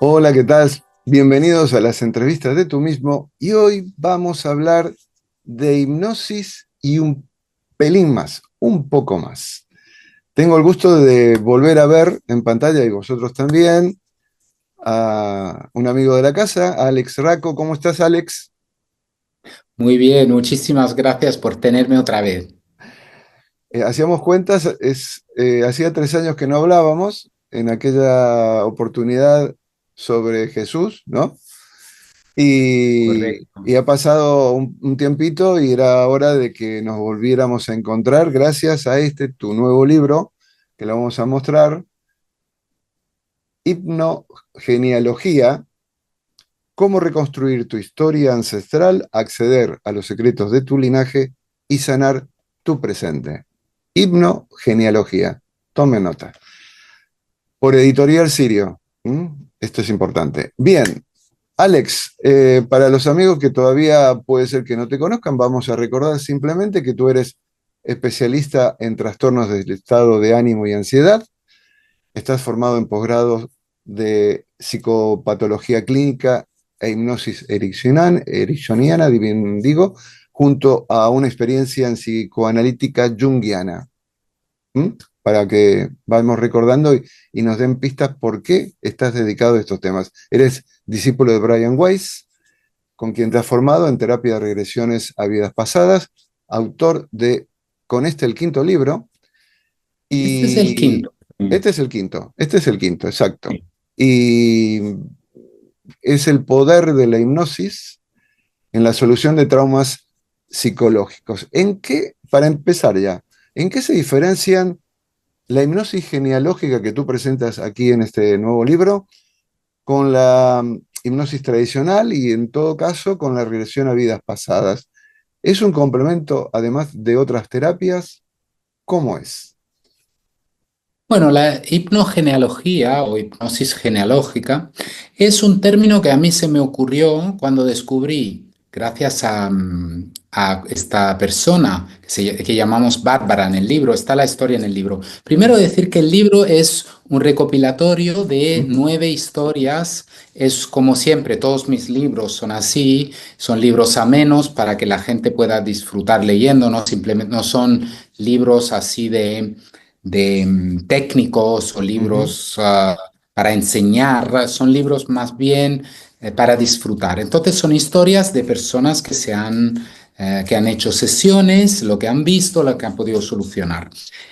Hola, ¿qué tal? Bienvenidos a las entrevistas de tú mismo y hoy vamos a hablar de hipnosis y un pelín más, un poco más. Tengo el gusto de volver a ver en pantalla y vosotros también a un amigo de la casa, Alex Racco. ¿Cómo estás, Alex? Muy bien, muchísimas gracias por tenerme otra vez. Hacíamos cuentas, hacía 3 años que no hablábamos en aquella oportunidad sobre Jesús, ¿no? Correcto. Y ha pasado un tiempito y era hora de que nos volviéramos a encontrar gracias a tu nuevo libro, que lo vamos a mostrar, Hipnogenealogía, cómo reconstruir tu historia ancestral, acceder a los secretos de tu linaje y sanar tu presente. Hipnogenealogía. Tome nota. Por Editorial Sirio. ¿Mm? Esto es importante. Bien, Alex, para los amigos que todavía puede ser que no te conozcan, vamos a recordar simplemente que tú eres especialista en trastornos del estado de ánimo y ansiedad. Estás formado en posgrados de psicopatología clínica e hipnosis ericksoniana, bien digo, junto a una experiencia en psicoanalítica junguiana. ¿Mm? Para que vamos recordando y nos den pistas por qué estás dedicado a estos temas. Eres discípulo de Brian Weiss, con quien te has formado en terapia de regresiones a vidas pasadas, autor de Con este el quinto libro, Este es el y quinto. este es el quinto, exacto. Sí. Y es el poder de la hipnosis en la solución de traumas psicológicos. ¿En qué, para empezar ya, en qué se diferencian la hipnosis genealógica que tú presentas aquí en este nuevo libro con la hipnosis tradicional y en todo caso con la regresión a vidas pasadas? ¿Es un complemento además de otras terapias? ¿Cómo es? Bueno, la hipnogenealogía o hipnosis genealógica es un término que a mí se me ocurrió cuando descubrí, gracias a esta persona que llamamos Bárbara en el libro, está la historia en el libro. Primero decir que el libro es un recopilatorio de ¿Mm? 9 historias. Es como siempre, todos mis libros son así, son libros amenos para que la gente pueda disfrutar leyendo, no simplemente no son libros así de técnicos o Ujú. libros para enseñar, son libros más bien para disfrutar. Entonces son historias de personas que han hecho sesiones, lo que han visto, lo que han podido solucionar.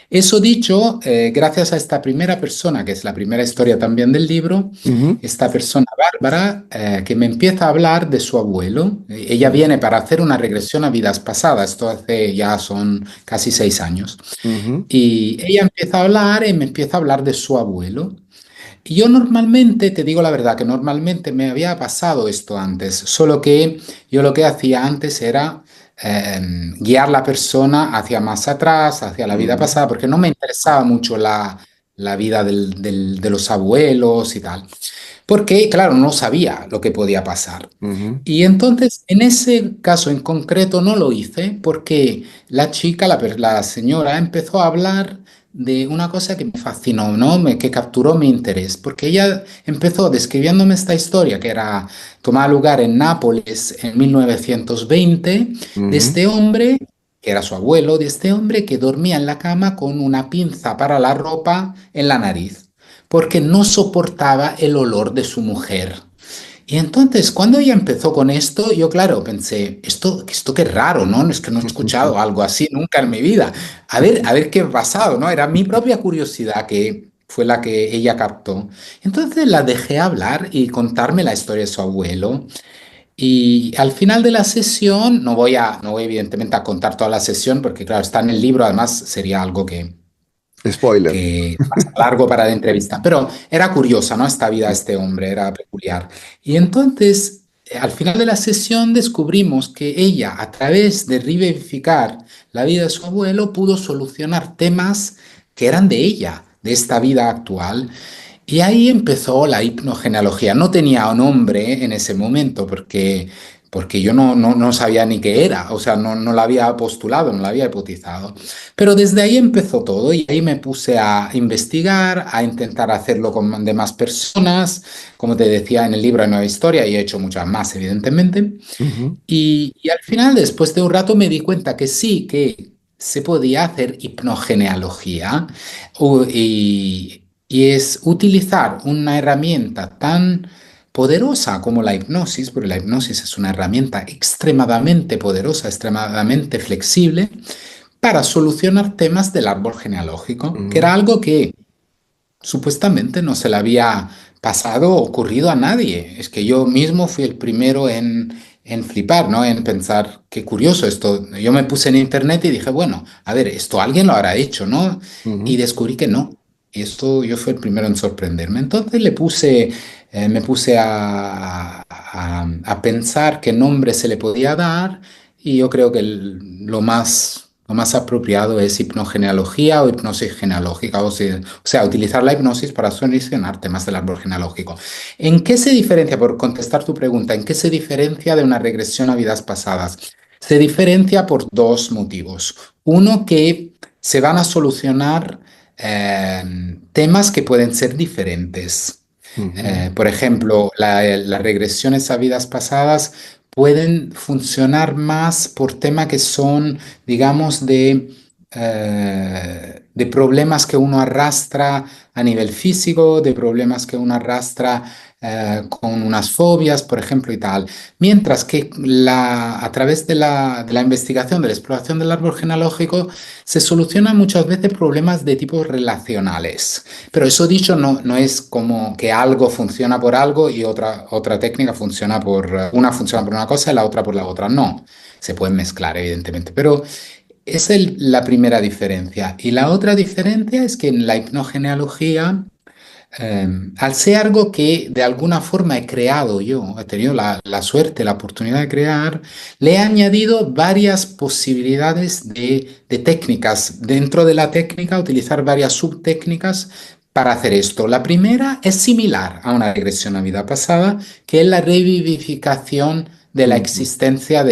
Eso dicho, gracias a esta primera persona, que es la primera historia también del libro, Ujú. esta persona, Bárbara, que me empieza a hablar de su abuelo. Ella viene para hacer una regresión a vidas pasadas, esto hace ya son casi 6 años. Ujú. Y ella empieza a hablar y me empieza a hablar de su abuelo. Y yo normalmente, te digo la verdad, que normalmente me había pasado esto antes, solo que yo lo que hacía antes era guiar la persona hacia más atrás, hacia la vida Ujú. pasada, porque no me interesaba mucho la vida de los abuelos y tal, porque claro, no sabía lo que podía pasar. Ujú. Y entonces, en ese caso en concreto no lo hice porque la chica, la señora, empezó a hablar de una cosa que me fascinó, ¿no? Que capturó mi interés, porque ella empezó describiéndome esta historia que era tomaba lugar en Nápoles en 1920, de Ujú. este hombre, que era su abuelo, de este hombre que dormía en la cama con una pinza para la ropa en la nariz, porque no soportaba el olor de su mujer. Y entonces, cuando ella empezó con esto, yo, claro, pensé, esto qué raro, ¿no? Es que no he escuchado algo así nunca en mi vida. A ver qué ha pasado, ¿no? Era mi propia curiosidad que fue la que ella captó. Entonces la dejé hablar y contarme la historia de su abuelo. Y al final de la sesión, no voy evidentemente a contar toda la sesión, porque claro, está en el libro, además sería algo Spoiler. que más largo para la entrevista, pero era curiosa, ¿no? Esta vida de este hombre era peculiar. Y entonces, al final de la sesión descubrimos que ella, a través de revivificar la vida de su abuelo, pudo solucionar temas que eran de ella, de esta vida actual. Y ahí empezó la hipnogenealogía. No tenía nombre en ese momento porque porque yo no sabía ni qué era, o sea, no la había postulado, no la había hipotizado. Pero desde ahí empezó todo y ahí me puse a investigar, a intentar hacerlo con demás personas. Como te decía en el libro hay nueva historia y he hecho muchas más, evidentemente. Ujú, Y al final, después de un rato, me di cuenta que sí, que se podía hacer hipnogenealogía y es utilizar una herramienta tan poderosa como la hipnosis, porque la hipnosis es una herramienta extremadamente poderosa, extremadamente flexible, para solucionar temas del árbol genealógico, que ujú, era algo que supuestamente no se le había pasado o ocurrido a nadie. Es que yo mismo fui el primero en flipar, ¿no? En pensar, qué curioso esto. Yo me puse en internet y dije, bueno, a ver, esto alguien lo habrá hecho, ¿no? Y ujú, descubrí que no. Y esto yo fui el primero en sorprenderme. Entonces me puse a pensar qué nombre se le podía dar y yo creo que lo más apropiado es hipnogenealogía o hipnosis genealógica, o sea, utilizar la hipnosis para solucionar temas del árbol genealógico. ¿En qué se diferencia, por contestar tu pregunta, en qué se diferencia de una regresión a vidas pasadas? Se diferencia por dos motivos. Uno, que se van a solucionar temas que pueden ser diferentes. ujú, Por ejemplo, las regresiones a vidas pasadas pueden funcionar más por temas que son, digamos, de problemas que uno arrastra a nivel físico, de problemas que uno arrastra con unas fobias, por ejemplo, y tal. Mientras que a través de la investigación, de la exploración del árbol genealógico, se solucionan muchas veces problemas de tipo relacionales. Pero eso dicho, no es como que algo funciona por algo y otra técnica funciona una funciona por una cosa y la otra por la otra. No, se pueden mezclar, evidentemente, pero es la primera diferencia. Y la otra diferencia es que en la hipnogenealogía, al ser algo que de alguna forma he creado yo, he tenido la suerte, la oportunidad de crear, le he añadido varias posibilidades de técnicas. Dentro de la técnica, utilizar varias subtécnicas para hacer esto. La primera es similar a una regresión a vida pasada, que es la revivificación de la ujú, existencia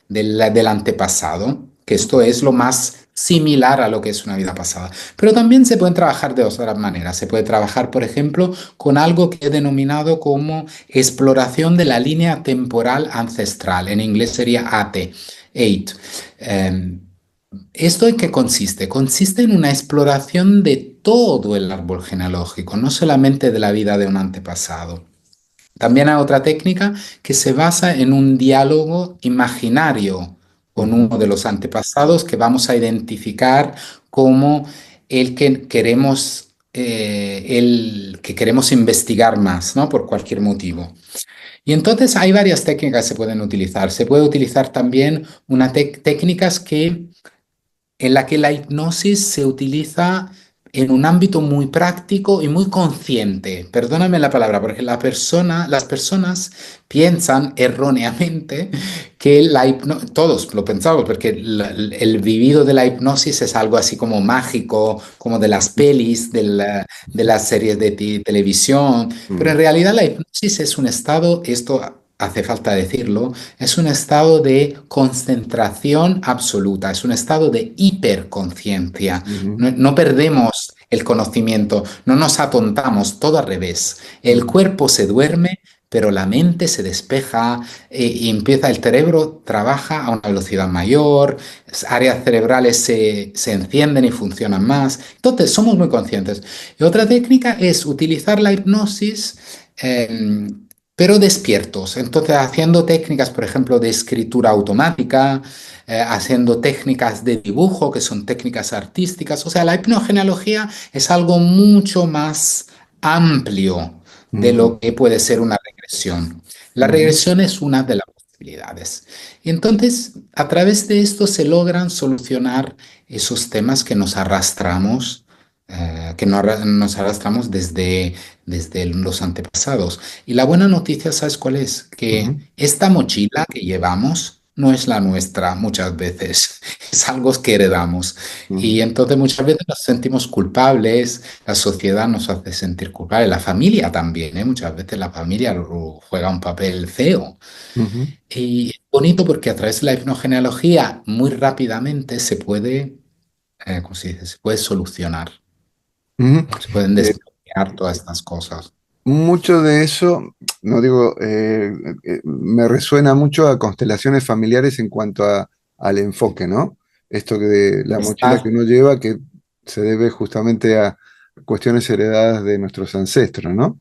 del antepasado, que esto es lo más similar a lo que es una vida pasada. Pero también se pueden trabajar de otras maneras. Se puede trabajar, por ejemplo, con algo que he denominado como exploración de la línea temporal ancestral. En inglés sería AT, eight. Eh, ¿Esto en qué consiste? Consiste en una exploración de todo el árbol genealógico, no solamente de la vida de un antepasado. También hay otra técnica que se basa en un diálogo imaginario con uno ujú, de los antepasados que vamos a identificar como el que queremos investigar más, ¿no? Por cualquier motivo. Y entonces hay varias técnicas que se pueden utilizar. Se puede utilizar también técnicas en la que la hipnosis se utiliza en un ámbito muy práctico y muy consciente. Perdóname la palabra, porque las personas piensan erróneamente que todos lo pensamos, porque el vivido de la hipnosis es algo así como mágico, como de las pelis, de las series de televisión, pero en ujú, realidad la hipnosis es un estado, esto hace falta decirlo, es un estado de concentración absoluta, es un estado de hiperconciencia. ujú, No perdemos el conocimiento, no nos atontamos, todo al revés. El ujú, cuerpo se duerme, pero la mente se despeja y empieza el cerebro, trabaja a una velocidad mayor, áreas cerebrales se encienden y funcionan más. Entonces, somos muy conscientes. Y otra técnica es utilizar la hipnosis. Pero despiertos. Entonces, haciendo técnicas, por ejemplo, de escritura automática, haciendo técnicas de dibujo, que son técnicas artísticas. O sea, la hipnogenealogía es algo mucho más amplio de ujú, lo que puede ser una regresión. La ujú, regresión es una de las posibilidades. Y entonces, a través de esto se logran solucionar esos temas que nos arrastramos, nos arrastramos desde los antepasados. Y la buena noticia, ¿sabes cuál es? Que ujú, esta mochila que llevamos no es la nuestra muchas veces, es algo que heredamos. Y Ujú, entonces muchas veces nos sentimos culpables, la sociedad nos hace sentir culpables, la familia también, ¿eh? Muchas veces la familia juega un papel feo. ujú, Y es bonito porque a través de la hipnogenealogía muy rápidamente se puede, ¿cómo se dice? Se puede solucionar, ujú. se pueden Eh, desbloquear todas estas cosas. Mucho de eso, no digo, me resuena mucho a constelaciones familiares en cuanto al enfoque, ¿no? Esto que de la mochila Estás, que uno lleva, que se debe justamente a cuestiones heredadas de nuestros ancestros, ¿no?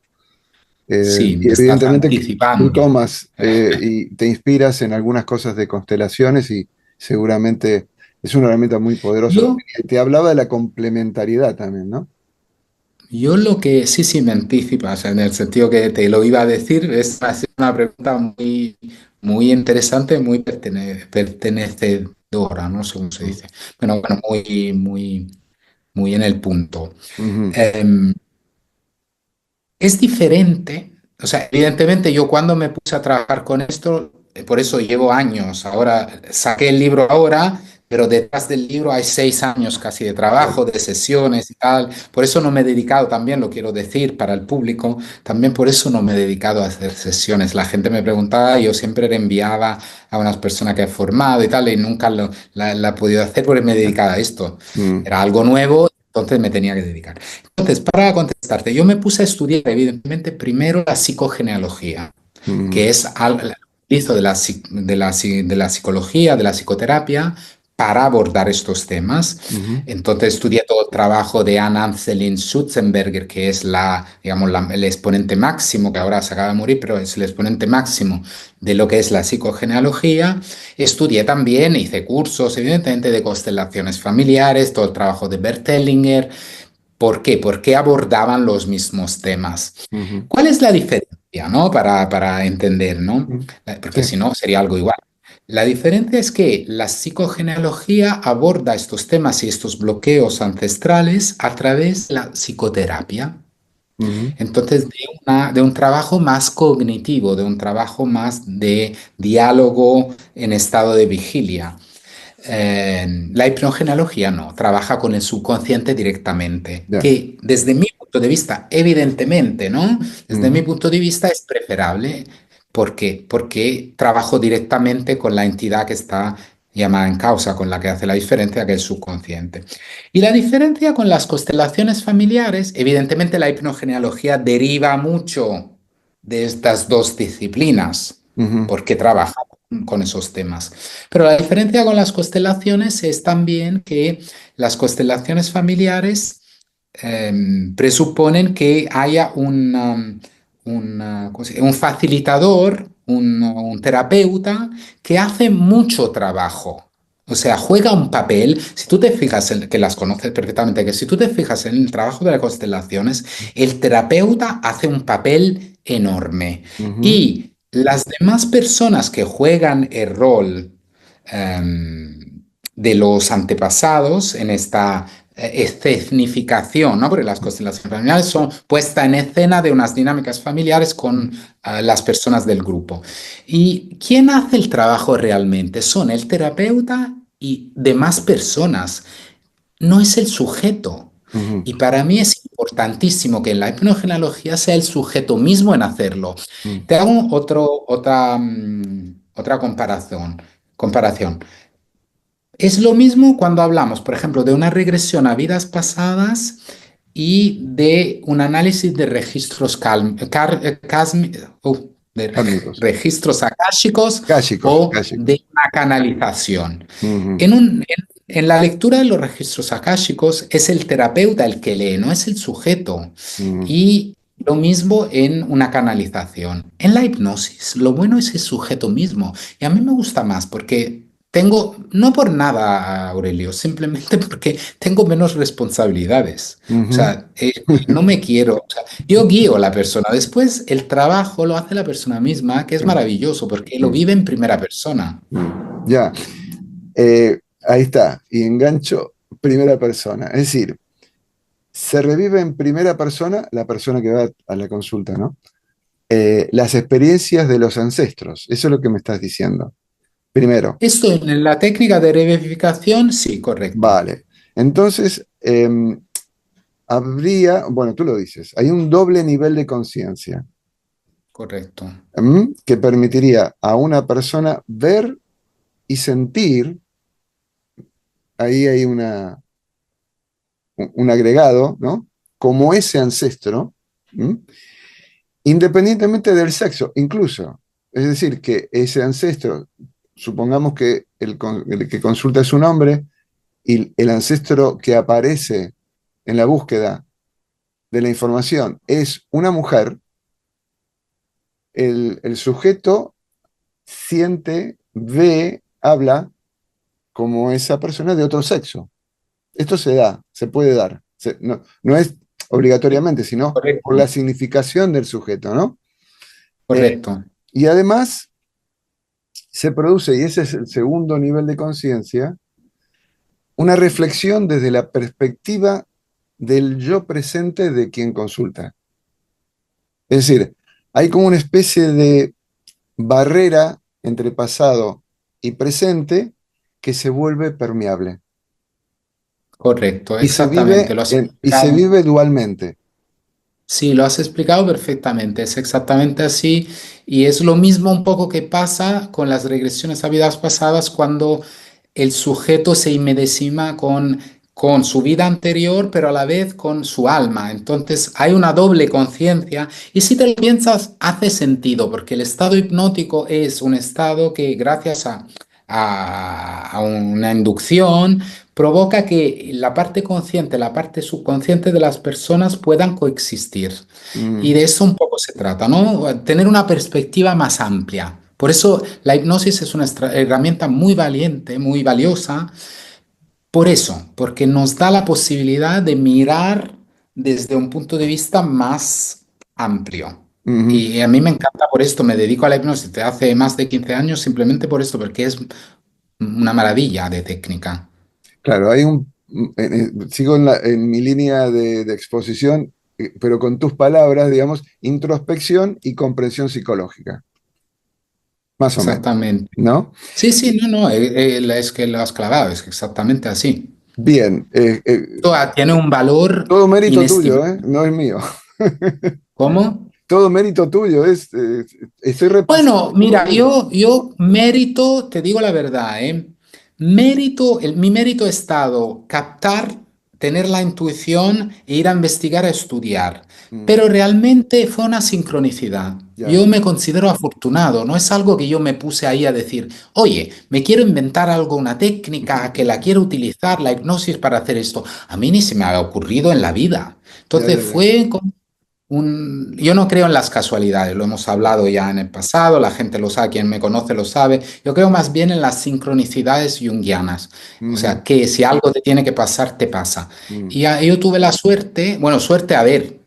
sí, Y te estás evidentemente que tú anticipando. tomas y te inspiras en algunas cosas de constelaciones y seguramente es una herramienta muy poderosa. Yo, Y te hablaba de la complementariedad también, ¿no? yo lo que sí, sí me anticipas, en el sentido que te lo iba a decir, es una pregunta muy, muy interesante, muy pertenecedora, no sé cómo se Mm, dice. Bueno, muy, muy, muy en el punto. ujú, Em, Es diferente, o sea, evidentemente yo cuando me puse a trabajar con esto, por eso llevo años, ahora saqué el libro ahora, pero detrás del libro hay 6 años casi de claro. trabajo, de sesiones y tal, por eso no me he dedicado, también lo quiero decir para el público, también por eso no me he dedicado a hacer sesiones. La gente me preguntaba, yo siempre le enviaba a unas personas que he formado y tal, y nunca la he podido hacer porque me he dedicado a esto. Mm, Era algo nuevo, entonces me tenía que dedicar. Entonces, para contestarte, yo me puse a estudiar, evidentemente, primero la psicogenealogía, mm, que es al utilizo de la psicología, de la psicoterapia, para abordar estos temas. ujú, Entonces, estudié todo el trabajo de Anne-Anselin Schutzenberger, que es digamos, el exponente máximo, que ahora se acaba de morir, pero es el exponente máximo de lo que es la psicogenealogía. Estudié también, hice cursos, evidentemente, de constelaciones familiares, todo el trabajo de Bert Hellinger. ¿Por qué? Porque abordaban los mismos temas. ujú, ¿Cuál es la diferencia, no? Para entender, ¿no? mm. Porque Sí. si no, sería algo igual. La diferencia es que la psicogenealogía aborda estos temas y estos bloqueos ancestrales a través de la psicoterapia. Ujú, Entonces, de un trabajo más cognitivo, de un trabajo más de diálogo en estado de vigilia. La hipnogenealogía no, trabaja con el subconsciente directamente, ya. que desde mi punto de vista, evidentemente, ¿no? Desde mi Ujú, punto de vista es preferable. ¿Por qué? Porque trabajo directamente con la entidad que está llamada en causa, con la que hace la diferencia, que es el subconsciente. Y la diferencia con las constelaciones familiares, evidentemente la hipnogenealogía deriva mucho de estas dos disciplinas, ujú, porque trabaja con esos temas. Pero la diferencia con las constelaciones es también que las constelaciones familiares presuponen que haya un facilitador, un terapeuta que hace mucho trabajo. O sea, juega un papel, si tú te fijas en, que las conoces perfectamente, que si tú te fijas en el trabajo de las constelaciones, el terapeuta hace un papel enorme. ujú, Y las demás personas que juegan el rol em, de los antepasados en esta escenificación, ¿no? Porque las constelaciones familiares son puesta en escena de unas dinámicas familiares con las personas del grupo. ¿Y quién hace el trabajo realmente? Son el terapeuta y demás personas, no es el sujeto. ujú, Y para mí es importantísimo que en la hipnogenealogía sea el sujeto mismo en hacerlo. mm. Te hago otra comparación. Es lo mismo cuando hablamos, por ejemplo, de una regresión a vidas pasadas y de un análisis de registros de Kármicos. registros akáshicos Cállicos, o cállicos. de una canalización. Ujú, En la lectura de los registros akáshicos es el terapeuta el que lee, no es el sujeto. ujú, Y lo mismo en una canalización. En la hipnosis, lo bueno es el sujeto mismo. Y a mí me gusta más porque tengo, no por nada, Aurelio, simplemente porque tengo menos responsabilidades. O ujú. sea, no me quiero, o sea, yo guío a la persona. Después el trabajo lo hace la persona misma, que es maravilloso porque lo Mm, vive en primera persona. Ya, ahí está. Y engancho primera persona. Es decir, se revive en primera persona la persona que va a la consulta, ¿no? Las experiencias de los ancestros. Eso es lo que me estás diciendo. Primero, Esto en la técnica de revivificación, sí, correcto, vale. Entonces, habría, bueno, tú lo dices, hay un doble nivel de conciencia, correcto, que permitiría a una persona ver y sentir, ahí hay un agregado, ¿no? Como ese ancestro, ¿m? Independientemente del sexo, incluso. Es decir, que ese ancestro, supongamos que el que consulta es un hombre y el ancestro que aparece en la búsqueda de la información es una mujer, el sujeto siente, ve, habla como esa persona de otro sexo. Esto se da, se puede dar. No, no es obligatoriamente, sino por la correcto, significación del sujeto, ¿no? Eh, correcto, y además se produce, y ese es el segundo nivel de conciencia, una reflexión desde la perspectiva del yo presente de quien consulta. Es decir, hay como una especie de barrera entre pasado y presente que se vuelve permeable correcto, y exactamente, lo has y se explicado. vive dualmente. Sí, lo has explicado perfectamente, es exactamente así y es lo mismo un poco que pasa con las regresiones a vidas pasadas cuando el sujeto se inmedecima con su vida anterior, pero a la vez con su alma. Entonces hay una doble conciencia y si te lo piensas, hace sentido, porque el estado hipnótico es un estado que gracias a una inducción provoca que la parte consciente, la parte subconsciente de las personas puedan coexistir. Y Mm, de eso un poco se trata, ¿no? Tener una perspectiva más amplia. Por eso la hipnosis es una herramienta muy valiente, muy valiosa. Por eso, porque nos da la posibilidad de mirar desde un punto de vista más amplio. ujú. Y a mí me encanta por esto, me dedico a la hipnosis desde hace más de 15 años simplemente por esto, porque es una maravilla de técnica. Claro, sigo en mi línea de exposición, pero con tus palabras, digamos, introspección y comprensión psicológica, más o menos, Exactamente. ¿no? Sí, sí, no, no, es que lo has clavado, es exactamente así. Bien, Tiene un valor todo mérito tuyo, inestimable. ¿eh? No es mío. ¿Cómo? Todo mérito tuyo, estoy Bueno, repasando todo mira, bien. yo mérito, te digo la verdad, ¿eh? Mi mérito ha estado captar, tener la intuición e ir a investigar, a estudiar. Mm, Pero realmente fue una sincronicidad. ya, Yo me considero afortunado, no es algo que yo me puse ahí a decir, oye, me quiero inventar algo, una técnica que la quiero utilizar, la hipnosis para hacer esto. A mí ni se me había ocurrido en la vida. ya, Entonces ya, ya. fue como yo no creo en las casualidades, lo hemos hablado ya en el pasado, la gente lo sabe, quien me conoce lo sabe. Yo creo más bien en las sincronicidades junguianas. O Ujú, sea, que si algo te tiene que pasar, te pasa. mm. Y yo tuve la suerte, bueno, suerte a ver,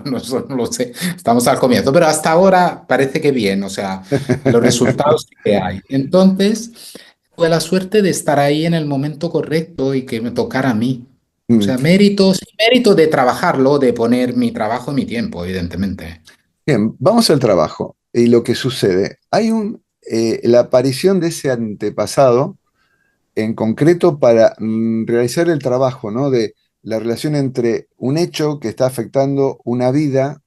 no lo sé, estamos al comienzo, pero hasta ahora parece que bien, o sea, los resultados que hay. Entonces, tuve la suerte de estar ahí en el momento correcto y que me tocara a mí. O Mm. sea, méritos, mérito de trabajarlo, de poner mi trabajo y mi tiempo, evidentemente. Bien, vamos al trabajo y lo que sucede. La aparición de ese antepasado en concreto para realizar el trabajo, ¿no? De la relación entre un hecho que está afectando una vida,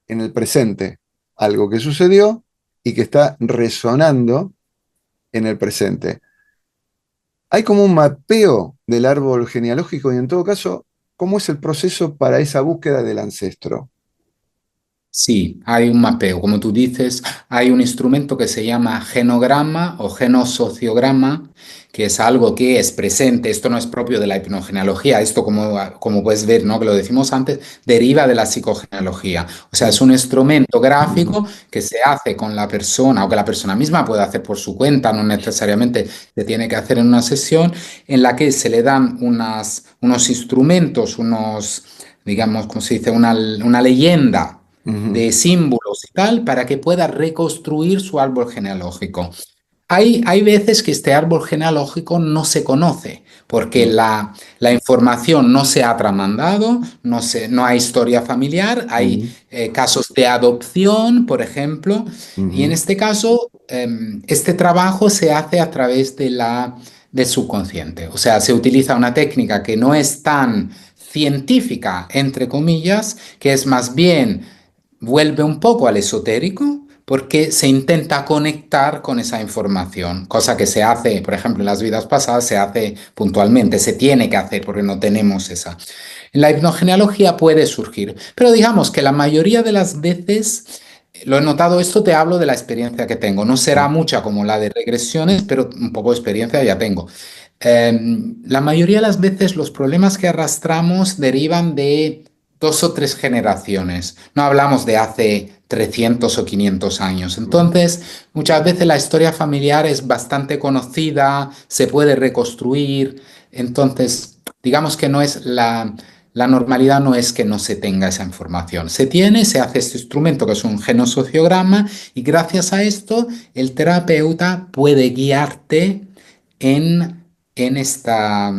en el presente, algo que sucedió y que está resonando en el presente. Hay como un mapeo del árbol genealógico y en todo caso, ¿cómo es el proceso para esa búsqueda del ancestro? Sí, hay un mapeo, como tú dices, hay un instrumento que se llama genograma o genosociograma, que es algo que es presente, esto no es propio de la hipnogenealogía, esto como puedes ver, ¿no? Que lo decimos antes, deriva de la psicogenealogía. O sea, Mm, es un instrumento gráfico que se hace con la persona o que la persona misma puede hacer por su cuenta, no necesariamente se tiene que hacer en una sesión, en la que se le dan unos instrumentos, digamos, ¿cómo se dice? Una leyenda ujú, de símbolos y tal para que pueda reconstruir su árbol genealógico. Hay veces que este árbol genealógico no se conoce, porque mm, la información no se ha tramandado, no hay historia familiar, hay mm, casos de adopción, por ejemplo, y en ujú. este caso, este trabajo se hace a través del subconsciente. O sea, se utiliza una técnica que no es tan científica, entre comillas, que es más bien vuelve un poco al esotérico porque se intenta conectar con esa información, cosa que se hace, por ejemplo, en las vidas pasadas se hace puntualmente, se tiene que hacer porque no tenemos esa. En la hipnogenealogía puede surgir, pero digamos que la mayoría de las veces, lo he notado, esto te hablo de la experiencia que tengo, no será mucha como la de regresiones, pero un poco de experiencia ya tengo. La mayoría de las veces los problemas que arrastramos derivan de dos o tres generaciones. No hablamos de hace 300 o 500 años. Mm. Entonces, muchas veces la historia familiar es bastante conocida, se puede reconstruir. Entonces, digamos que no es la normalidad no es que no se tenga esa información. Se tiene, se hace este instrumento que es un genosociograma y gracias a esto el terapeuta puede guiarte en, en esta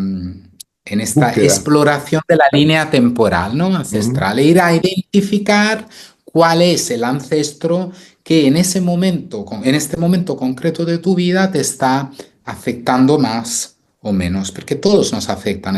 Búsqueda. exploración de la línea temporal, ¿no? Ujú, Ancestral, e ir a identificar cuál es el ancestro que en ese momento, en este momento concreto de tu vida te está afectando más o menos, porque todos nos afectan.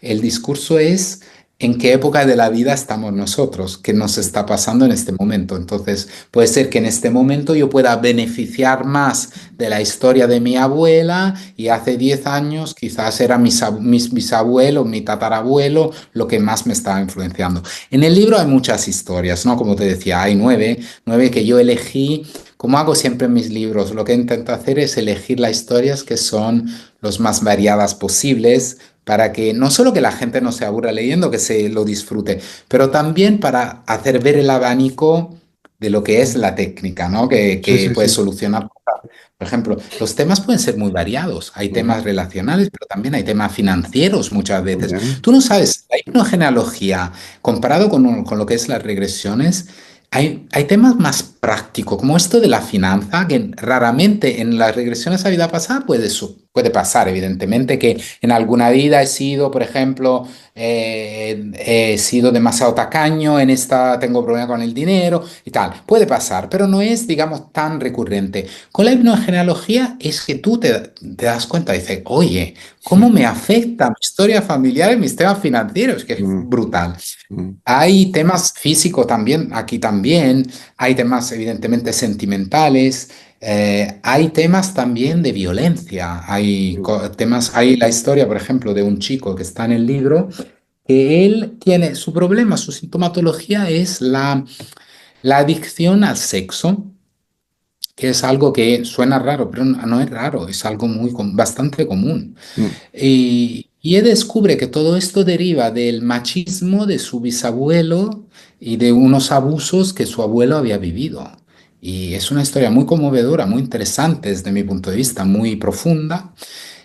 El discurso es en qué época de la vida estamos nosotros, qué nos está pasando en este momento. Entonces, puede ser que en este momento yo pueda beneficiar más de la historia de mi abuela y hace 10 años quizás era mis bisabuelos, mi tatarabuelo, lo que más me estaba influenciando. En el libro hay muchas historias, ¿no? Como te decía, hay nueve que yo elegí. Como hago siempre en mis libros, lo que intento hacer es elegir las historias que son los más variadas posibles para que no solo que la gente no se aburra leyendo, que se lo disfrute, pero también para hacer ver el abanico de lo que es ujú. la técnica, ¿no? Sí, Que sí, puede sí. solucionar. Por ejemplo, los temas pueden ser muy variados. Hay Ujú. temas relacionales, pero también hay temas financieros muchas veces. Bien. Tú no sabes, la hipnogenealogía, comparado con lo que es las regresiones, hay temas más prácticos, como esto de la finanza, que raramente en las regresiones a vida pasada puede pasar, evidentemente, que en alguna vida he sido, por ejemplo, he sido demasiado tacaño, en esta tengo problema con el dinero y tal. Puede pasar, pero no es, digamos, tan recurrente. Con la hipnogenealogía es que tú te das cuenta y dices, oye, ¿cómo me afecta mi historia familiar y mis temas financieros? Que es Mm, brutal. mm, Hay temas físicos también, aquí también, hay temas evidentemente sentimentales, hay temas también de violencia, hay mm, temas, hay la historia, por ejemplo, de un chico que está en el libro, que él tiene su problema, su sintomatología es la adicción al sexo, que es algo que suena raro, pero no es raro, es algo bastante común. mm. Y él descubre que todo esto deriva del machismo de su bisabuelo y de unos abusos que su abuelo había vivido. Y es una historia muy conmovedora, muy interesante desde mi punto de vista, muy profunda.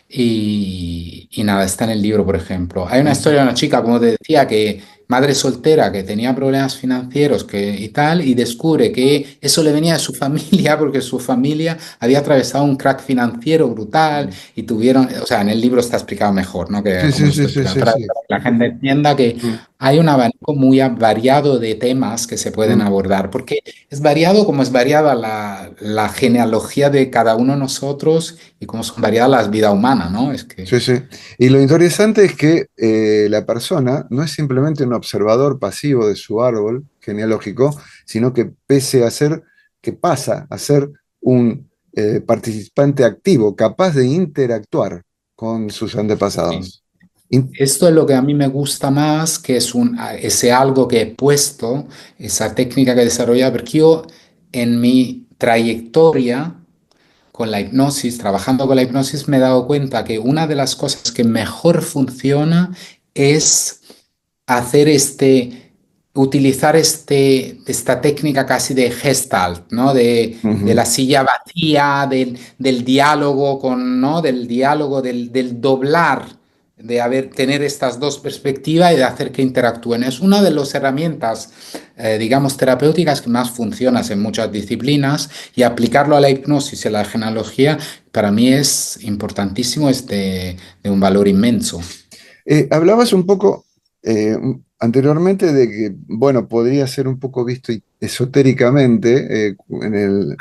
Y nada, está en el libro, por ejemplo. Hay una Ujú. historia de una chica, como te decía, que madre soltera, que tenía problemas financieros y tal, y descubre que eso le venía de su familia, porque su familia había atravesado un crack financiero brutal Mm. y tuvieron, o sea, en el libro está explicado mejor, ¿no? Que Sí, como sí, lo sí, estoy sí, explicando, sí, sí. para que la gente entienda que Mm, hay un abanico muy variado de temas que se pueden mm. abordar, porque es variado como es variada la genealogía de cada uno de nosotros y cómo son variadas las vidas humanas, ¿no? Es que Sí, sí. Y lo interesante es que la persona no es simplemente un observador pasivo de su árbol genealógico, sino que pese a ser, que pasa a ser un participante activo, capaz de interactuar con sus sí. antepasados. In- Esto es lo que a mí me gusta más, que es ese algo que he puesto, esa técnica que he desarrollado, porque yo en mi trayectoria con la hipnosis, trabajando con la hipnosis, me he dado cuenta que una de las cosas que mejor funciona es hacer utilizar esta técnica casi de gestalt, ¿no? De Ujú, la silla vacía, del diálogo ¿no? Del diálogo, del doblar. tener estas dos perspectivas y de hacer que interactúen. Es una de las herramientas, digamos, terapéuticas que más funcionan en muchas disciplinas y aplicarlo a la hipnosis y a la genealogía para mí es importantísimo, es de un valor inmenso. Hablabas un poco anteriormente de que, bueno, podría ser un poco visto esotéricamente,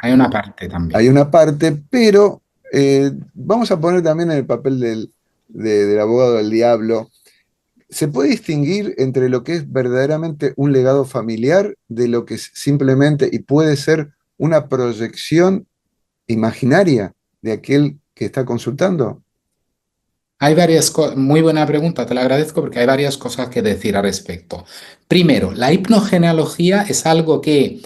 Hay una parte hay también. una parte, pero vamos a poner también en el papel del abogado del diablo. ¿Se puede distinguir entre lo que es verdaderamente un legado familiar de lo que es simplemente y puede ser una proyección imaginaria de aquel que está consultando? Hay varias cosas, muy buena pregunta, te la agradezco porque hay varias cosas que decir al respecto. Primero, la hipnogenealogía es algo que,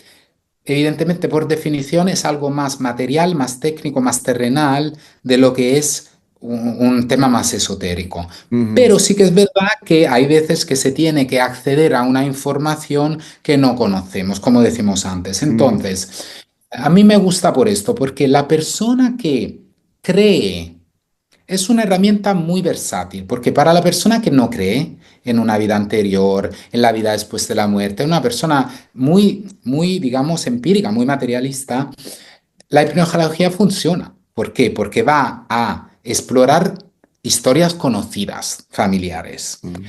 evidentemente, por definición, es algo más material, más técnico, más terrenal de lo que es un tema más esotérico. Ujú, Pero sí que es verdad que hay veces que se tiene que acceder a una información que no conocemos, como decimos antes. ujú, Entonces, a mí me gusta por esto, porque la persona que cree es una herramienta muy versátil, porque para la persona que no cree en una vida anterior, en la vida después de la muerte, una persona muy, digamos, empírica, muy materialista, la hipnogeología funciona. ¿Por qué? Porque va a explorar historias conocidas, familiares. ujú,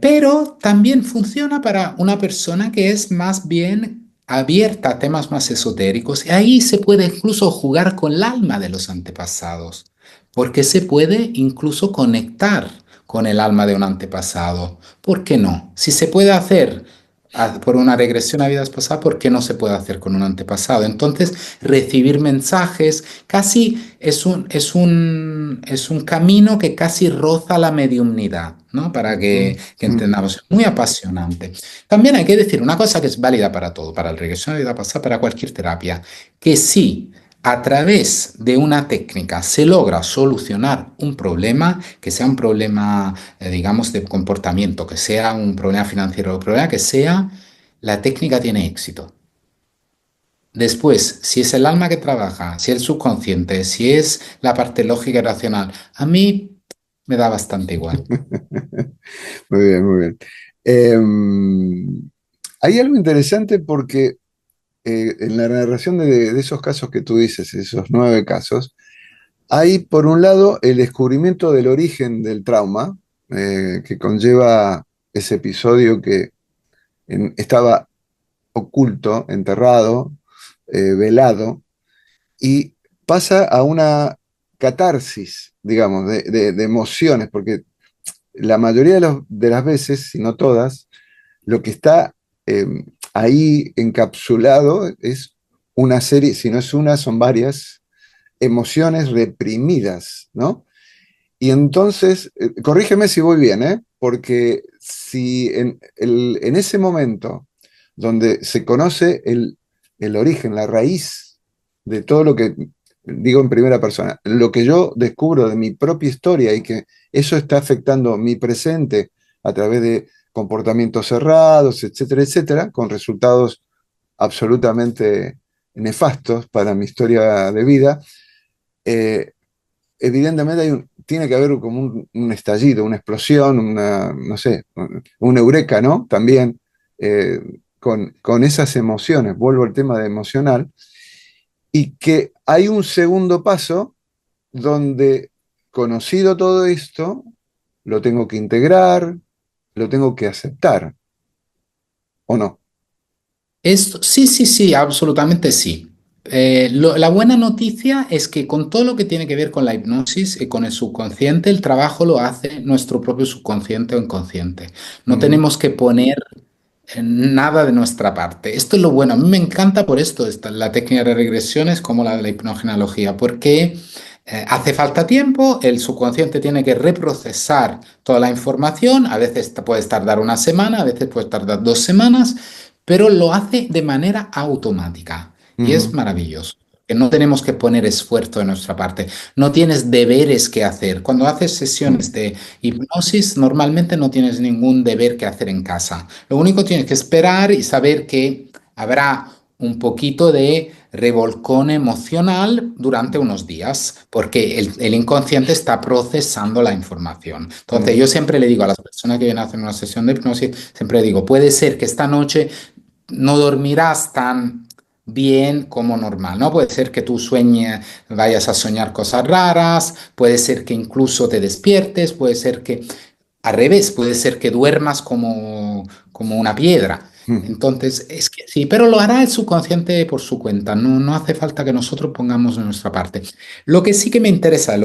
Pero también funciona para una persona que es más bien abierta a temas más esotéricos. Y ahí se puede incluso jugar con el alma de los antepasados, porque se puede incluso conectar con el alma de un antepasado. ¿Por qué no? Si se puede hacer por una regresión a vidas pasadas, ¿por qué no se puede hacer con un antepasado? Entonces, recibir mensajes casi es un camino que casi roza la mediumnidad, ¿no? Para que ujú. entendamos. Es muy apasionante. También hay que decir una cosa que es válida para todo, para el regresión a vida pasada, para cualquier terapia, que sí. A través de una técnica se logra solucionar un problema, que sea un problema, digamos, de comportamiento, que sea un problema financiero, un problema que sea, la técnica tiene éxito. Después, si es el alma que trabaja, si es el subconsciente, si es la parte lógica y racional, a mí me da bastante igual. Muy bien, muy bien. Hay algo interesante porque en la narración de esos casos que tú dices, esos 9 casos, hay por un lado el descubrimiento del origen del trauma que conlleva ese episodio que estaba oculto, enterrado, velado, y pasa a una catarsis, digamos, de emociones, porque la mayoría de las veces, si no todas, lo que está eh, ahí encapsulado es una serie, si no es una, son varias emociones reprimidas, ¿no? Y entonces, corrígeme si voy bien, ¿eh? Porque si en ese momento donde se conoce el origen, la raíz de todo lo que digo en primera persona, lo que yo descubro de mi propia historia y que eso está afectando mi presente a través de comportamientos cerrados, etcétera, etcétera, con resultados absolutamente nefastos para mi historia de vida, eh, evidentemente tiene que haber como un estallido, una explosión, no sé, un eureka, ¿no? También con esas emociones, vuelvo al tema de emocional, y que hay un segundo paso donde, conocido todo esto, lo tengo que integrar, lo tengo que aceptar, ¿o no? Esto, sí, sí, sí, absolutamente sí. La buena noticia es que con todo lo que tiene que ver con la hipnosis y con el subconsciente, el trabajo lo hace nuestro propio subconsciente o inconsciente. No Ujú, tenemos que poner nada de nuestra parte. Esto es lo bueno. A mí me encanta por esto la técnica de regresiones como la de la hipnogenealogía, porque hace falta tiempo, el subconsciente tiene que reprocesar toda la información, a veces puede tardar una semana, a veces puede tardar 2 semanas, pero lo hace de manera automática y es ujú, maravilloso. Que no tenemos que poner esfuerzo de nuestra parte, no tienes deberes que hacer. Cuando haces sesiones mm, de hipnosis, normalmente no tienes ningún deber que hacer en casa. Lo único que tienes que esperar y saber que habrá un poquito de revolcón emocional durante unos días, porque el inconsciente está procesando la información. Entonces, mm, yo siempre le digo a las personas que vienen a hacer una sesión de hipnosis, siempre digo, puede ser que esta noche no dormirás tan bien como normal, ¿no? Puede ser que tú sueñes, vayas a soñar cosas raras, puede ser que incluso te despiertes, puede ser que al revés, puede ser que duermas como una piedra. mm. Entonces, es que sí, pero lo hará el subconsciente por su cuenta, no hace falta que nosotros pongamos de nuestra parte. Lo que sí que me interesa,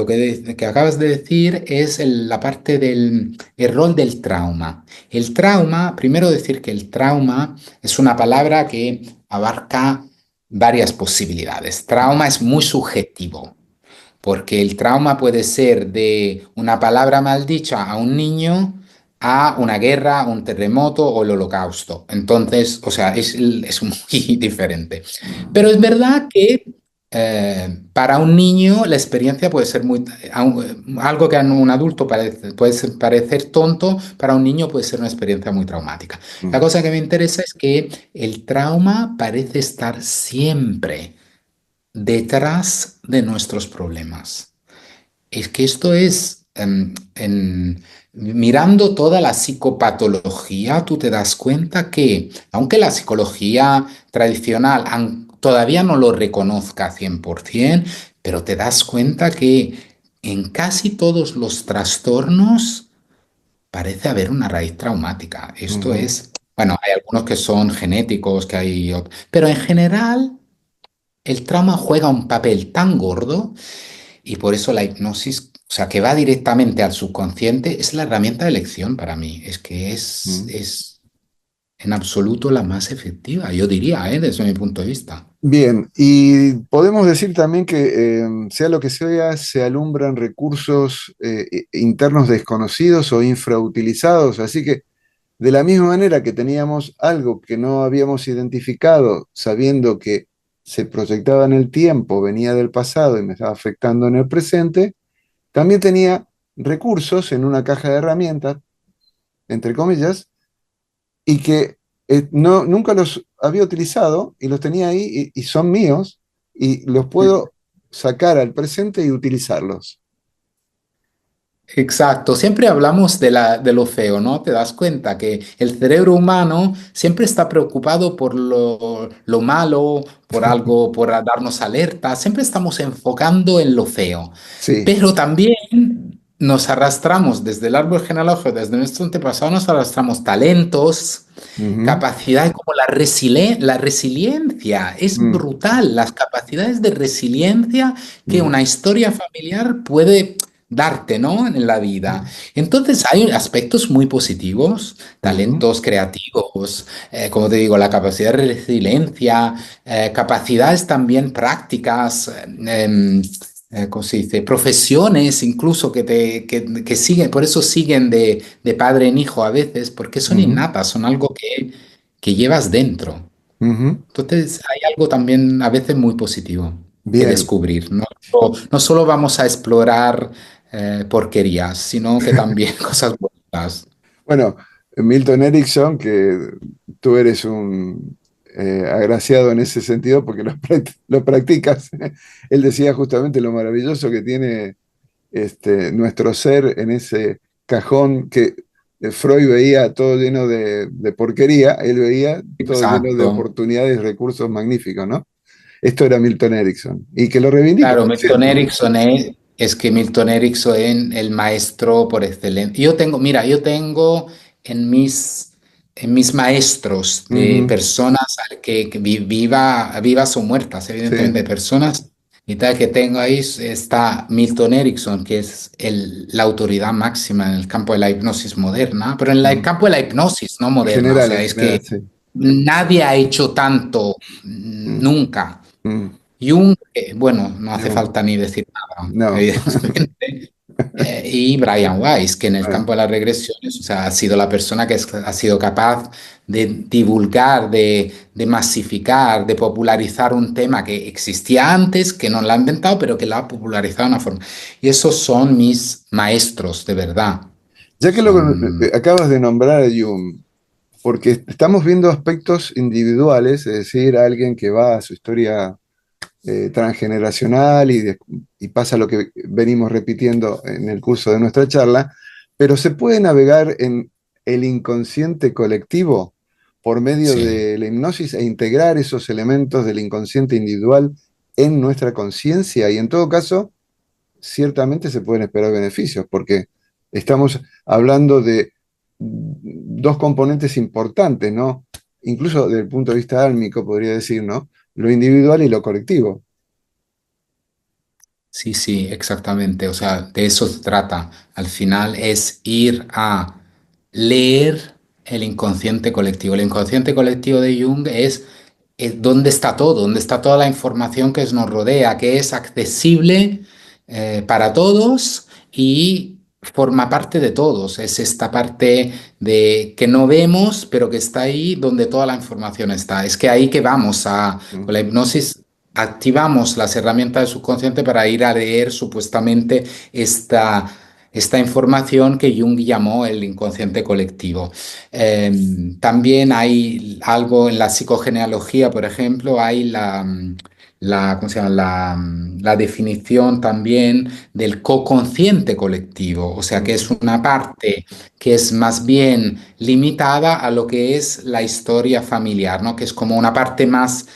que acabas de decir, es la parte del el rol del trauma. El trauma, primero decir que el trauma es una palabra que abarca varias posibilidades. Trauma es muy subjetivo. Porque el trauma puede ser de una palabra maldicha a un niño a una guerra, un terremoto o el holocausto. Entonces, o sea, es muy diferente. Pero es verdad que para un niño la experiencia puede ser algo que a un adulto parecer tonto, para un niño puede ser una experiencia muy traumática. La Mm, cosa que me interesa es que el trauma parece estar siempre detrás de nuestros problemas. Es que esto es, mirando toda la psicopatología, tú te das cuenta que, aunque la psicología tradicional todavía no lo reconozca 100%, pero te das cuenta que en casi todos los trastornos parece haber una raíz traumática. Esto ujú. es, bueno, hay algunos que son genéticos, pero en general el trauma juega un papel tan gordo y por eso la hipnosis, o sea, que va directamente al subconsciente, es la herramienta de elección para mí. Es que Mm. es en absoluto la más efectiva, yo diría, desde mi punto de vista. Bien, y podemos decir también que sea lo que sea, se alumbran recursos internos desconocidos o infrautilizados, así que de la misma manera que teníamos algo que no habíamos identificado, sabiendo que se proyectaba en el tiempo, venía del pasado y me estaba afectando en el presente, también tenía recursos en una caja de herramientas, entre comillas, y que no, nunca los había utilizado y los tenía ahí y son míos y los puedo sacar al presente y utilizarlos. Exacto, siempre hablamos de lo feo, ¿no? Te das cuenta que el cerebro humano siempre está preocupado por lo malo, por algo, por darnos alerta, siempre estamos enfocando en lo feo, Sí. pero también nos arrastramos desde el árbol genealógico, desde nuestro antepasado, nos arrastramos talentos, Ujú, capacidades como la resiliencia, es mm, brutal, las capacidades de resiliencia que ujú, una historia familiar puede darte, ¿no? En la vida. Entonces hay aspectos muy positivos, ujú, talentos creativos, como te digo, la capacidad de resiliencia, capacidades también prácticas, ¿cómo se dice? Profesiones incluso que siguen, por eso siguen de padre en hijo a veces, porque son ujú, innatas, son algo que llevas dentro. ujú. Entonces hay algo también a veces muy positivo que Bien. descubrir. No solo vamos a explorar porquerías, sino que también cosas buenas. Bueno, Milton Erickson, que tú eres un agraciado en ese sentido porque lo practicas, él decía justamente lo maravilloso que tiene nuestro ser en ese cajón que Freud veía todo lleno de porquería, él veía todo lleno de Exacto. oportunidades y recursos magníficos, ¿no? Esto era Milton Erickson y que lo reivindica, Claro, por cierto. Es que Milton Erickson es el maestro por excelencia. Yo tengo en mis maestros de Ujú, personas vivas o muertas, sí, evidentemente, personas y tal que tengo ahí está Milton Erickson, que es la autoridad máxima en el campo de la hipnosis moderna, pero en el ujú. campo de la hipnosis no moderna, o sea, En es que general, sí. nadie ha hecho tanto Mm, nunca. mm. Jung, bueno, no hace Jung, falta ni decir nada, no. evidentemente. Y Brian Weiss, que en el Ah, campo de las regresiones, o sea, ha sido la persona que ha sido capaz de divulgar, de masificar, de popularizar un tema que existía antes, que no lo ha inventado, pero que lo ha popularizado de una forma. Y esos son mis maestros, de verdad. ya que Son... acabas de nombrar a Jung, porque estamos viendo aspectos individuales, es decir, alguien que va a su historia transgeneracional y pasa lo que venimos repitiendo en el curso de nuestra charla, pero se puede navegar en el inconsciente colectivo por medio Sí. de la hipnosis e integrar esos elementos del inconsciente individual en nuestra conciencia y en todo caso, ciertamente se pueden esperar beneficios, porque estamos hablando de dos componentes importantes, ¿no? Incluso desde el punto de vista álmico, podría decir, ¿no? Lo individual y lo colectivo. Sí, sí, exactamente. O sea, de eso se trata. Al final es ir a leer el inconsciente colectivo. El inconsciente colectivo de Jung es dónde está todo, dónde está toda la información que nos rodea, que es accesible para todos y forma parte de todos. Es esta parte de que no vemos, pero que está ahí donde toda la información está. Es que ahí que vamos con la hipnosis. Activamos las herramientas del subconsciente para ir a leer supuestamente esta información que Jung llamó el inconsciente colectivo. También hay algo en la psicogenealogía, por ejemplo, hay ¿cómo se llama? La definición también del coconsciente colectivo, o sea que es una parte que es más bien limitada a lo que es la historia familiar, ¿no? Que es como una parte más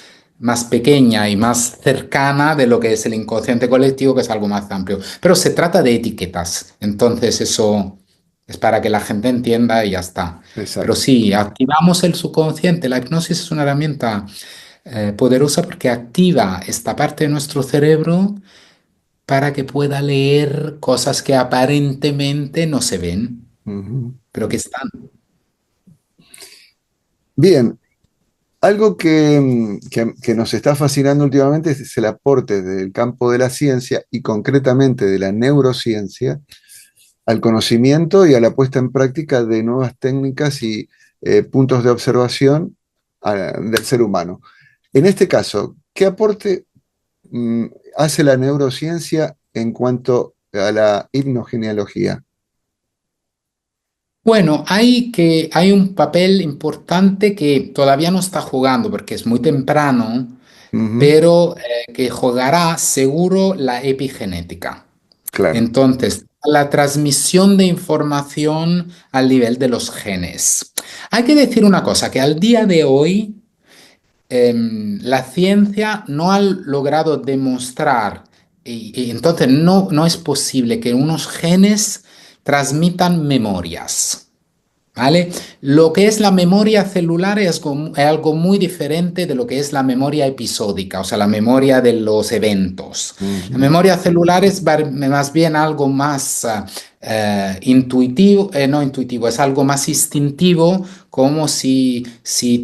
pequeña y más cercana de lo que es el inconsciente colectivo, que es algo más amplio. Pero se trata de etiquetas, entonces eso es para que la gente entienda y ya está. Pero Exacto. sí, activamos el subconsciente. La hipnosis es una herramienta poderosa porque activa esta parte de nuestro cerebro para que pueda leer cosas que aparentemente no se ven, Ujú. pero que están. Bien, algo que nos está fascinando últimamente es el aporte del campo de la ciencia y concretamente de la neurociencia al conocimiento y a la puesta en práctica de nuevas técnicas y puntos de observación del ser humano. En este caso, ¿qué aporte mm, hace la neurociencia en cuanto a la hipnogenealogía? Bueno, hay un papel importante que todavía no está jugando porque es muy temprano, Ujú, pero que jugará seguro la epigenética. claro. Entonces, la transmisión de información al nivel de los genes. Hay que decir una cosa, que al día de hoy la ciencia no ha logrado demostrar, y entonces no es posible que unos genes transmitan memorias. ¿Vale? Lo que es la memoria celular es algo muy diferente de lo que es la memoria episódica, o sea, la memoria de los eventos. La Ujú, memoria celular es más bien algo más intuitivo, no intuitivo, es algo más instintivo, como si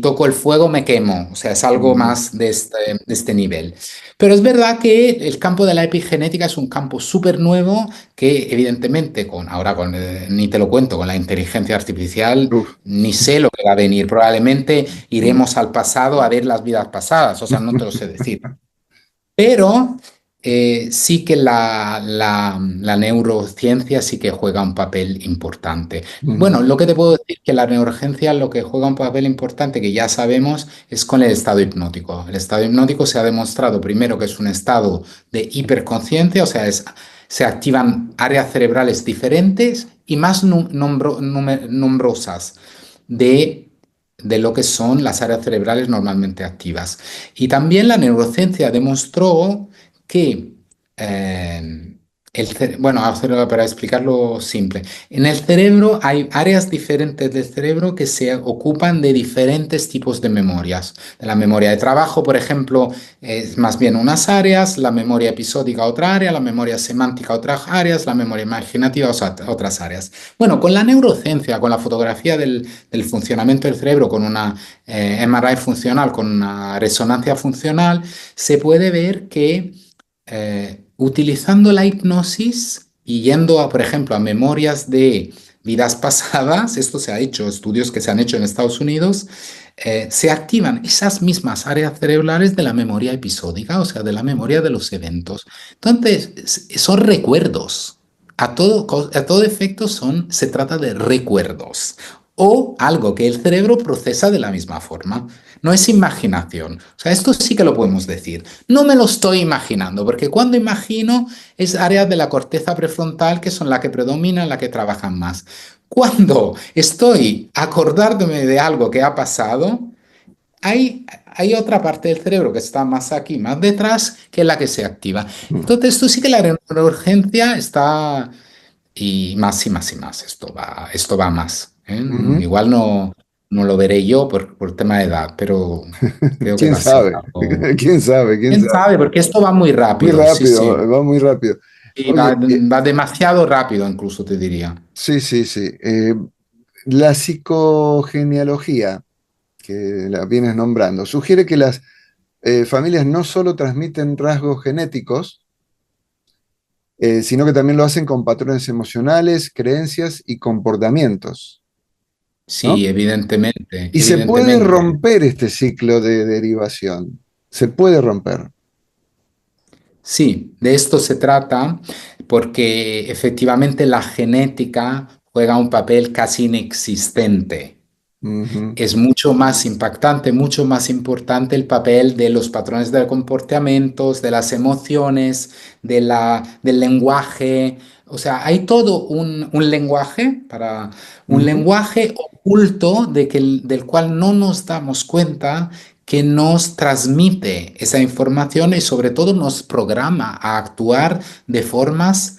toco el fuego me quemo, o sea, es algo ujú, más de este nivel. Pero es verdad que el campo de la epigenética es un campo súper nuevo que evidentemente ni te lo cuento, con la inteligencia artificial, uf, ni sé lo que va a venir. Probablemente iremos al pasado a ver las vidas pasadas, o sea, no te lo sé decir. Pero sí que la neurociencia sí que juega un papel importante. ujú, Bueno, lo que te puedo decir que la neurociencia lo que juega un papel importante que ya sabemos es con el estado hipnótico. El estado hipnótico se ha demostrado primero que es un estado de hiperconciencia, o sea, se activan áreas cerebrales diferentes y más nombrosas de, de lo que son las áreas cerebrales normalmente activas. Y también la neurociencia demostró que, bueno, para explicarlo simple, en el cerebro hay áreas diferentes del cerebro que se ocupan de diferentes tipos de memorias. De la memoria de trabajo, por ejemplo, es más bien unas áreas, la memoria episódica otra área, la memoria semántica otras áreas, la memoria imaginativa otras áreas. Bueno, con la neurociencia, con la fotografía del funcionamiento del cerebro, con una MRI funcional, con una resonancia funcional, se puede ver que utilizando la hipnosis y yendo por ejemplo, a memorias de vidas pasadas, esto se ha hecho, estudios que se han hecho en Estados Unidos, se activan esas mismas áreas cerebrales de la memoria episódica, o sea, de la memoria de los eventos. Entonces, son recuerdos. A todo efecto se trata de recuerdos. o algo que el cerebro procesa de la misma forma. No es imaginación. O sea, esto sí que lo podemos decir. No me lo estoy imaginando, porque cuando imagino es áreas de la corteza prefrontal que son las que predominan, las que trabajan más. Cuando estoy acordándome de algo que ha pasado, hay otra parte del cerebro que está más aquí, más detrás, que es la que se activa. Mm, Entonces, esto sí que la neurociencia está y más y más y más. Esto va más. ¿Eh? ujú. Igual no lo veré yo por tema de edad, pero creo que ¿Quién va a ser sabe? algo. ¿Quién sabe? ¿Quién ¿Quién sabe? sabe? Porque esto va muy Muy rápido, sí, rápido, sí. va muy rápido. Y Oye, va demasiado rápido, incluso te diría. sí, sí, sí. La psicogenealogía, que la vienes nombrando, sugiere que las familias no solo transmiten rasgos genéticos, sino que también lo hacen con patrones emocionales, creencias y comportamientos, ¿no? Sí, evidentemente, Y se puede evidentemente. romper este ciclo de derivación. Se puede romper. Sí, de esto se trata porque efectivamente la genética juega un papel casi inexistente. Ujú, Es mucho más impactante, mucho más importante el papel de los patrones de comportamientos, de las emociones, del lenguaje. O sea, hay todo un lenguaje un ujú, lenguaje oculto del cual no nos damos cuenta que nos transmite esa información y sobre todo nos programa a actuar de formas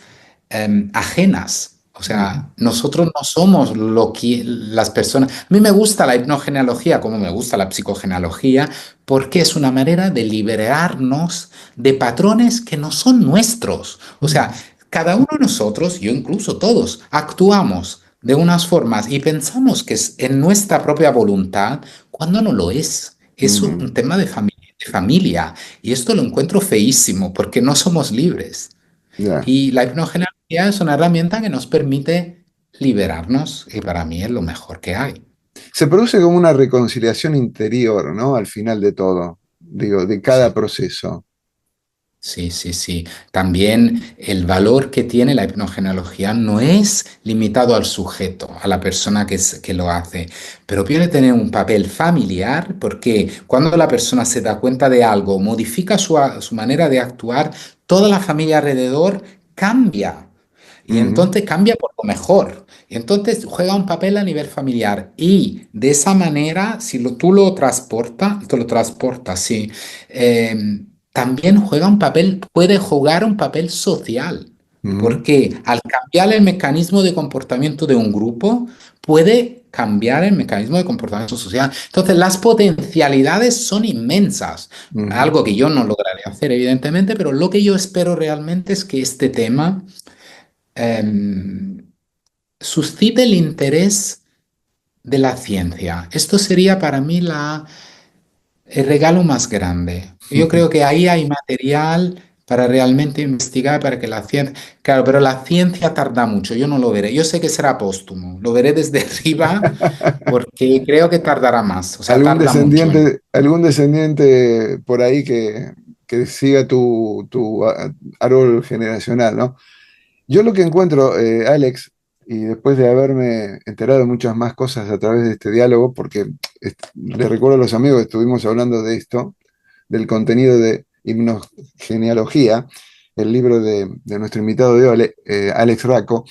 ajenas. O ujú, sea, nosotros no somos lo que las personas. A mí me gusta la hipnogenealogía, como me gusta la psicogenealogía, porque es una manera de liberarnos de patrones que no son nuestros. O sea, ujú, cada uno de nosotros, yo incluso todos, actuamos de unas formas y pensamos que es en nuestra propia voluntad cuando no lo es. Es un ujú. tema de familia. Y esto lo encuentro feísimo porque no somos libres. Ya. Y la hipnogenealogía es una herramienta que nos permite liberarnos y para mí es lo mejor que hay. Se produce como una reconciliación interior, ¿no? Al final de todo, digo, de cada Sí, proceso. sí, sí, sí. También el valor que tiene la hipnogenealogía no es limitado al sujeto, a la persona que lo hace, pero puede tener un papel familiar porque cuando la persona se da cuenta de algo, modifica su manera de actuar, toda la familia alrededor cambia. Y Ujú, entonces cambia por lo mejor. Y entonces juega un papel a nivel familiar. Y de esa manera, si tú lo transportas, sí, también juega un papel, puede jugar un papel social. ujú, Porque al cambiar el mecanismo de comportamiento de un grupo, puede cambiar el mecanismo de comportamiento social. Entonces, las potencialidades son inmensas. ujú, Algo que yo no lograré hacer, evidentemente, pero lo que yo espero realmente es que este tema em, suscite el interés de la ciencia. Esto sería para mí el regalo más grande. Yo creo que ahí hay material para realmente investigar, para que la ciencia... Claro, pero la ciencia tarda mucho, yo no lo veré. Yo sé que será póstumo, lo veré desde arriba porque creo que tardará más, o sea, tarda mucho. algún descendiente por ahí que siga tu árbol generacional, ¿no? Yo lo que encuentro, Alex, y después de haberme enterado de muchas más cosas a través de este diálogo, porque les recuerdo a los amigos que estuvimos hablando de esto, del contenido de hipnogenealogía, el libro de nuestro invitado de hoy, Alex Racco,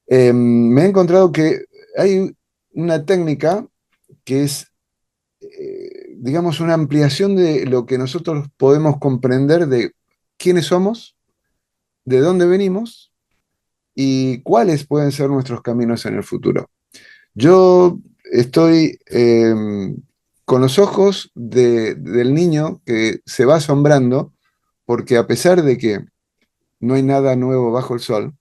me he encontrado que hay una técnica que es, digamos, una ampliación de lo que nosotros podemos comprender de quiénes somos, de dónde venimos y cuáles pueden ser nuestros caminos en el futuro. Yo estoy con los ojos del niño que se va asombrando porque a pesar de que no hay nada nuevo bajo el sol,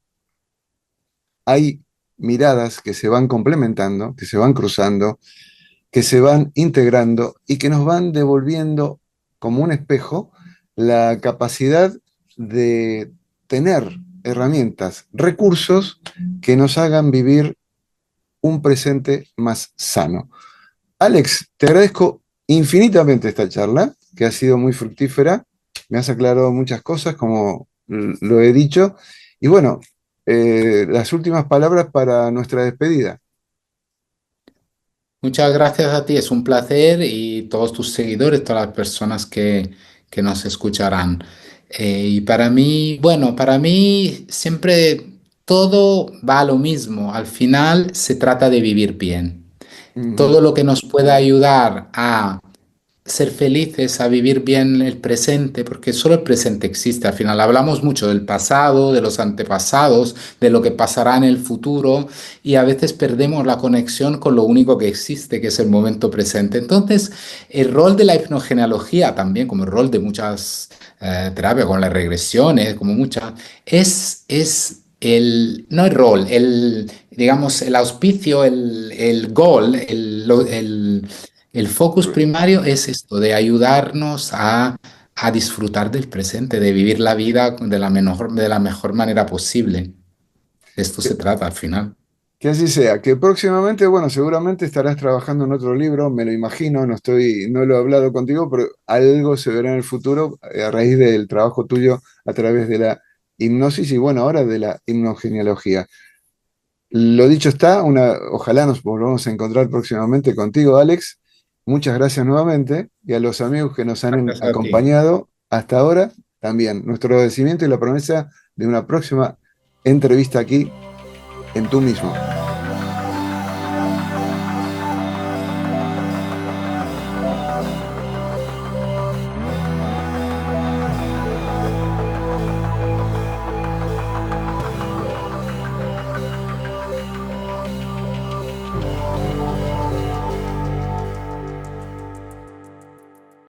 hay miradas que se van complementando, que se van cruzando, que se van integrando y que nos van devolviendo como un espejo la capacidad de tener herramientas, recursos que nos hagan vivir un presente más sano. Alex, te agradezco infinitamente esta charla, que ha sido muy fructífera. Me has aclarado muchas cosas, como lo he dicho. Y bueno, las últimas palabras para nuestra despedida. Muchas gracias a ti, es un placer y todos tus seguidores, todas las personas que nos escucharán. Y para mí, bueno, para mí siempre todo va a lo mismo. Al final se trata de vivir bien. Ujú. Todo lo que nos pueda ayudar a ser felices, a vivir bien el presente, porque solo el presente existe. Al final hablamos mucho del pasado, de los antepasados, de lo que pasará en el futuro y a veces perdemos la conexión con lo único que existe, que es el momento presente. Entonces, el rol de la hipnogenealogía también, como el rol de muchas terapias, con las regresiones, como muchas, es no el rol, digamos, el auspicio, el goal, el focus primario es esto, de ayudarnos a disfrutar del presente, de vivir la vida de la mejor manera posible. De esto se Que, trata al final. que así sea, que próximamente, bueno, seguramente estarás trabajando en otro libro, me lo imagino, no lo he hablado contigo, pero algo se verá en el futuro a raíz del trabajo tuyo a través de la hipnosis y bueno, ahora de la hipnogenealogía. Lo dicho está, ojalá nos volvamos a encontrar próximamente contigo, Alex. Muchas gracias nuevamente y a los amigos que nos han Gracias a ti. acompañado hasta ahora, también nuestro agradecimiento y la promesa de una próxima entrevista aquí en Tú mismo.